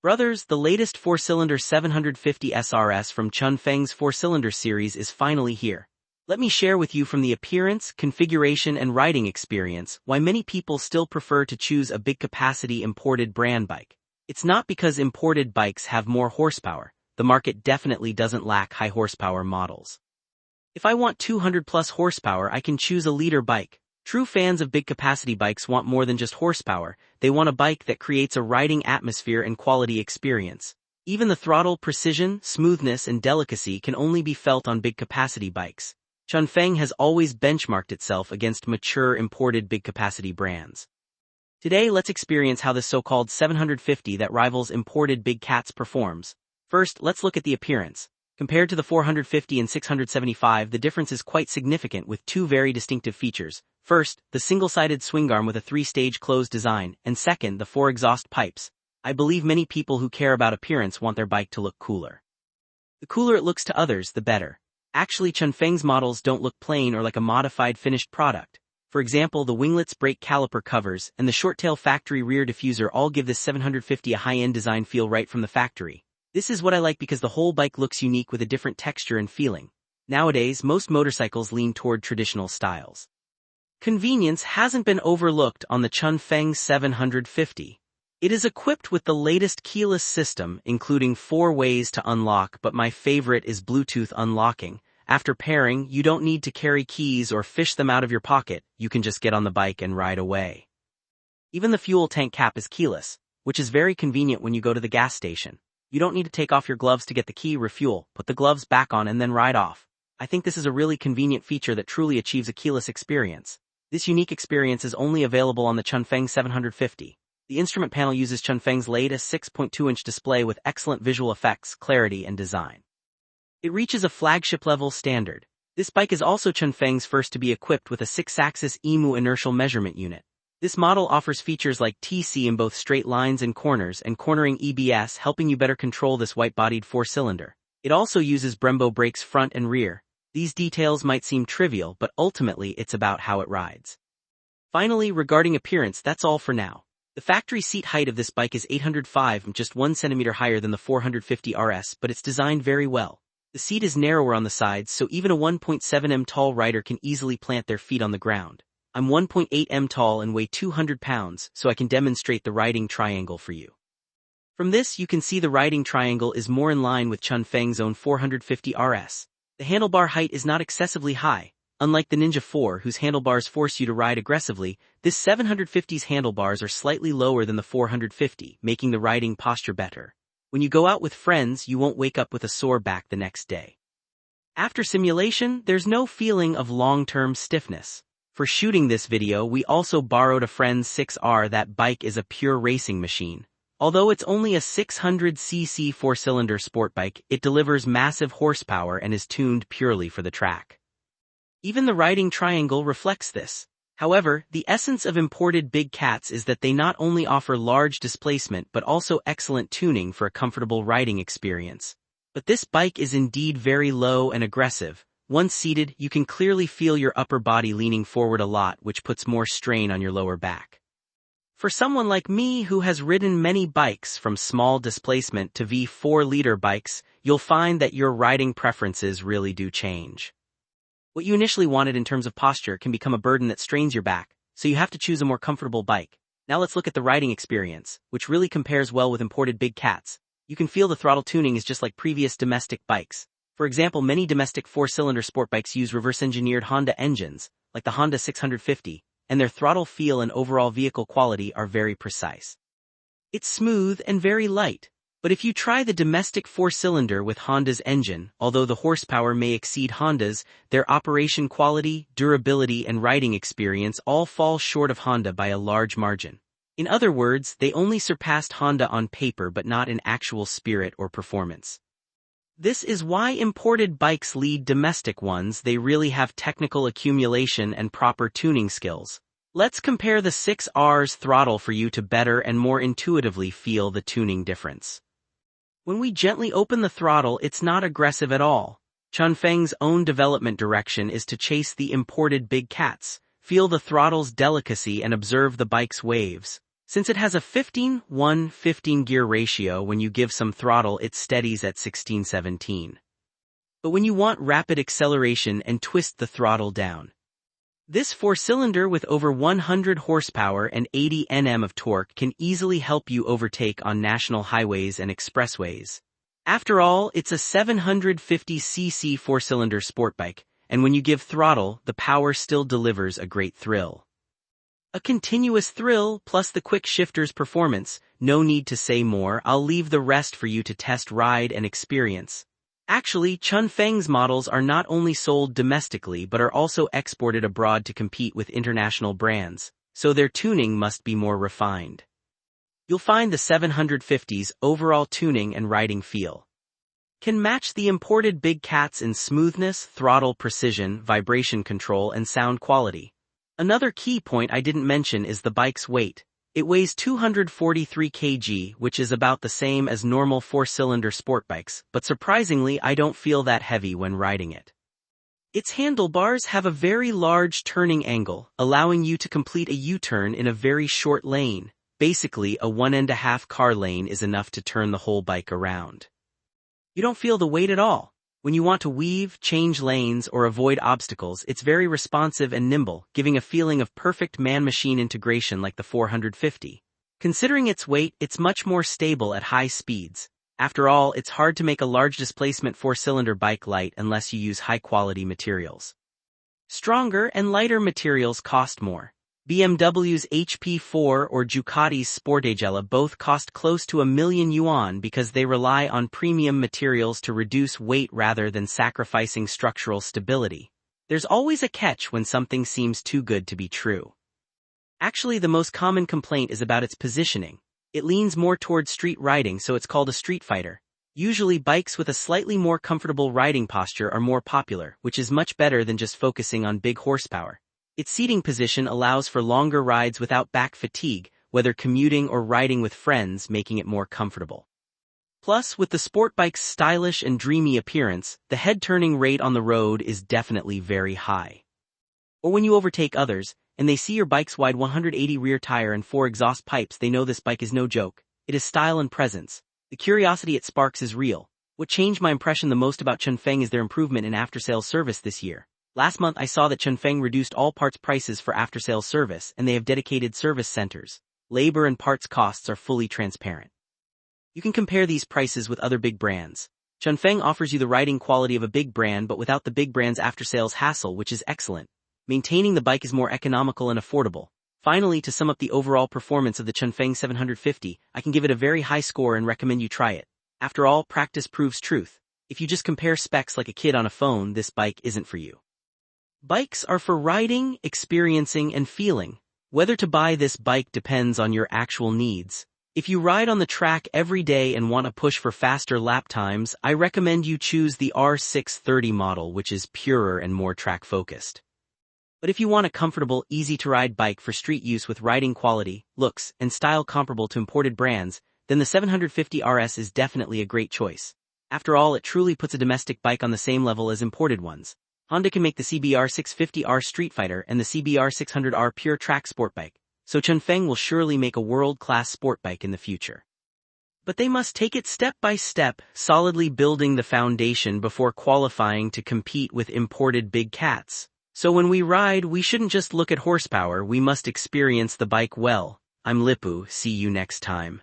Brothers, the latest 4-cylinder 750 SRS from Chunfeng's 4-cylinder series is finally here. Let me share with you from the appearance, configuration and riding experience why many people still prefer to choose a big-capacity imported brand bike. It's not because imported bikes have more horsepower. The market definitely doesn't lack high-horsepower models. If I want 200-plus horsepower, I can choose a liter bike. True fans of big-capacity bikes want more than just horsepower. They want a bike that creates a riding atmosphere and quality experience. Even the throttle precision, smoothness and delicacy can only be felt on big-capacity bikes. Chunfeng has always benchmarked itself against mature imported big-capacity brands. Today, let's experience how this so-called 750 that rivals imported big cats performs. First, let's look at the appearance. Compared to the 450 and 675, the difference is quite significant with two very distinctive features. First, the single-sided swing arm with a 3-stage closed design, and second, the 4 exhaust pipes. I believe many people who care about appearance want their bike to look cooler. The cooler it looks to others, the better. Actually, Chunfeng's models don't look plain or like a modified finished product. For example, the winglets, brake caliper covers, and the short-tail factory rear diffuser all give this 750 a high-end design feel right from the factory. This is what I like because the whole bike looks unique with a different texture and feeling. Nowadays, most motorcycles lean toward traditional styles. Convenience hasn't been overlooked on the Chunfeng 750. It is equipped with the latest keyless system, including 4 ways to unlock, but my favorite is Bluetooth unlocking. After pairing, you don't need to carry keys or fish them out of your pocket, you can just get on the bike and ride away. Even the fuel tank cap is keyless, which is very convenient when you go to the gas station. You don't need to take off your gloves to get the key, refuel, put the gloves back on and then ride off. I think this is a really convenient feature that truly achieves a keyless experience. This unique experience is only available on the Chunfeng 750. The instrument panel uses Chunfeng's latest 6.2-inch display with excellent visual effects, clarity and design. It reaches a flagship-level standard. This bike is also Chunfeng's first to be equipped with a 6-axis EMU inertial measurement unit. This model offers features like TC in both straight lines and corners and cornering EBS, helping you better control this white-bodied 4-cylinder. It also uses Brembo brakes front and rear. These details might seem trivial, but ultimately it's about how it rides. Finally, regarding appearance, that's all for now. The factory seat height of this bike is 805, just 1 centimeter higher than the 450 RS, but it's designed very well. The seat is narrower on the sides, so even a 1.7 m tall rider can easily plant their feet on the ground. I'm 1.8 m tall and weigh 200 pounds, so I can demonstrate the riding triangle for you. From this, you can see the riding triangle is more in line with Chunfeng's own 450 RS. The handlebar height is not excessively high. Unlike the Ninja 4, whose handlebars force you to ride aggressively, this 750's handlebars are slightly lower than the 450, making the riding posture better. When you go out with friends, you won't wake up with a sore back the next day. After simulation, there's no feeling of long-term stiffness. For shooting this video, we also borrowed a friend's 6R. That bike is a pure racing machine. Although it's only a 600cc 4-cylinder sport bike, it delivers massive horsepower and is tuned purely for the track. Even the riding triangle reflects this. However, the essence of imported big cats is that they not only offer large displacement but also excellent tuning for a comfortable riding experience. But this bike is indeed very low and aggressive. Once seated, you can clearly feel your upper body leaning forward a lot, which puts more strain on your lower back. For someone like me who has ridden many bikes from small displacement to V4-liter bikes, you'll find that your riding preferences really do change. What you initially wanted in terms of posture can become a burden that strains your back, so you have to choose a more comfortable bike. Now let's look at the riding experience, which really compares well with imported big cats. You can feel the throttle tuning is just like previous domestic bikes. For example, many domestic 4-cylinder sport bikes use reverse-engineered Honda engines, like the Honda 650, and their throttle feel and overall vehicle quality are very precise. It's smooth and very light. But if you try the domestic 4-cylinder with Honda's engine, although the horsepower may exceed Honda's, their operation quality, durability and riding experience all fall short of Honda by a large margin. In other words, they only surpassed Honda on paper but not in actual spirit or performance. This is why imported bikes lead domestic ones. They really have technical accumulation and proper tuning skills. Let's compare the 6R's throttle for you to better and more intuitively feel the tuning difference. When we gently open the throttle, it's not aggressive at all. Chunfeng's own development direction is to chase the imported big cats, feel the throttle's delicacy and observe the bike's waves. Since it has a 15:1:15 gear ratio, when you give some throttle it steadies at 16-17. But when you want rapid acceleration and twist the throttle down. This four-cylinder with over 100 horsepower and 80 Nm of torque can easily help you overtake on national highways and expressways. After all, it's a 750cc four-cylinder sport bike, and when you give throttle, the power still delivers a great thrill. A continuous thrill plus the quick shifter's performance, no need to say more, I'll leave the rest for you to test, ride and experience. Actually, Chunfeng's models are not only sold domestically but are also exported abroad to compete with international brands, so their tuning must be more refined. You'll find the 750's overall tuning and riding feel can match the imported big cats in smoothness, throttle precision, vibration control and sound quality. Another key point I didn't mention is the bike's weight. It weighs 243 kg, which is about the same as normal four-cylinder sport bikes, but surprisingly I don't feel that heavy when riding it. Its handlebars have a very large turning angle, allowing you to complete a U-turn in a very short lane. Basically, a 1.5 car lane is enough to turn the whole bike around. You don't feel the weight at all. When you want to weave, change lanes, or avoid obstacles, it's very responsive and nimble, giving a feeling of perfect man-machine integration like the 450. Considering its weight, it's much more stable at high speeds. After all, it's hard to make a large displacement four-cylinder bike light unless you use high-quality materials. Stronger and lighter materials cost more. BMW's HP4 or Ducati's Sportagella both cost close to $1,000,000 because they rely on premium materials to reduce weight rather than sacrificing structural stability. There's always a catch when something seems too good to be true. Actually, the most common complaint is about its positioning. It leans more toward street riding, so it's called a street fighter. Usually bikes with a slightly more comfortable riding posture are more popular, which is much better than just focusing on big horsepower. Its seating position allows for longer rides without back fatigue, whether commuting or riding with friends, making it more comfortable. Plus, with the sport bike's stylish and dreamy appearance, the head turning rate on the road is definitely very high. Or when you overtake others, and they see your bike's wide 180 rear tire and 4 exhaust pipes, they know this bike is no joke. It is style and presence. The curiosity it sparks is real. What changed my impression the most about Chunfeng is their improvement in after-sales service this year. Last month I saw that Chunfeng reduced all parts prices for after-sales service, and they have dedicated service centers. Labor and parts costs are fully transparent. You can compare these prices with other big brands. Chunfeng offers you the riding quality of a big brand but without the big brand's after-sales hassle, which is excellent. Maintaining the bike is more economical and affordable. Finally, to sum up the overall performance of the Chunfeng 750, I can give it a very high score and recommend you try it. After all, practice proves truth. If you just compare specs like a kid on a phone, this bike isn't for you. Bikes are for riding, experiencing, and feeling. Whether to buy this bike depends on your actual needs. If you ride on the track every day and want to push for faster lap times, I recommend you choose the R630 model, which is purer and more track-focused. But if you want a comfortable, easy-to-ride bike for street use with riding quality, looks, and style comparable to imported brands, then the 750 RS is definitely a great choice. After all, it truly puts a domestic bike on the same level as imported ones. Honda can make the CBR 650R Street Fighter and the CBR 600R Pure Track Sport Bike, so Chunfeng will surely make a world-class sport bike in the future. But they must take it step by step, solidly building the foundation before qualifying to compete with imported big cats. So when we ride, we shouldn't just look at horsepower, we must experience the bike well. I'm Lippu, see you next time.